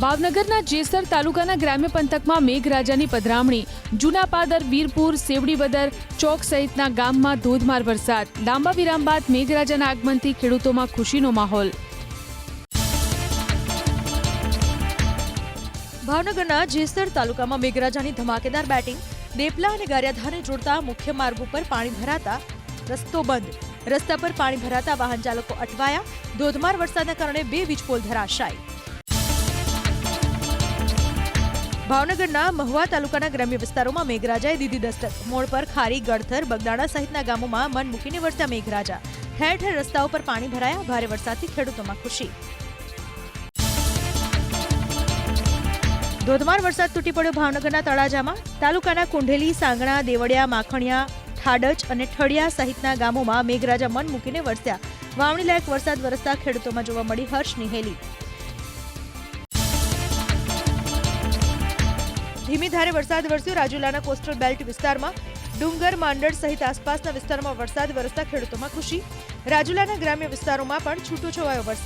ભાવનગરના જેસર તાલુકાના ગ્રામ્ય પંથકમાં મેઘરાજાની પધરામણી. જૂના પાદર, વીરપુર, સેવડીબદર ચોક સહિતના ગામમાં ધોધમાર વરસાદ. લાંબા વિરામ બાદ મેઘરાજાના આગમનથી ખેડૂતોમાં ખુશીનો માહોલ. ભાવનગરના જેસર તાલુકામાં મેઘરાજાની ધમાકેદાર બેટિંગ. દેપલા અને ગારિયાધારને જોડતા મુખ્ય માર્ગ ઉપર પાણી ભરાતા રસ્તો બંધ. રસ્તા પર પાણી ભરાતા વાહન ચાલકો અટવાયા. ધોધમાર વરસાદના કારણે 2 વીજપોલ ધરાશાયી. ભાવનગરના મહુવા તાલુકાના ગ્રામ્ય વિસ્તારોમાં મેઘરાજાએ દીધી દસ્તક. મોડ પર ખારી, ગળથર, બગદાણા સહિતના ગામોમાં મન મૂકીને વરસ્યા મેઘરાજા. ઠેર ઠેર રસ્તાઓ પર પાણી ભરાયા. ભારે વરસાદથી ખેડૂતોમાં ખુશી. ધોધમાર વરસાદ તૂટી પડ્યો ભાવનગરના તળાજામાં. તાલુકાના કુંઢેલી, સાંગણા, દેવળિયા, માખણિયા, ઠાડચ અને ઠળિયા સહિતના ગામોમાં મેઘરાજા મન મૂકીને વરસ્યા. વાવણી લાયક વરસાદ વરસતા ખેડૂતોમાં જોવા મળી હર્ષની હેલી. ધીમી ધારે વરસાદ વરસ્યો. રાજુલાના કોસ્ટલ બેલ્ટ વિસ્તારમાં ડુંગર, માંડળ સહિત આસપાસના વિસ્તારોમાં વરસાદ વરસતા ખેડૂતોમાં ખુશી. રાજુલાના ગ્રામ્ય વિસ્તારોમાં પણ છૂટો છવાયો વરસાદ.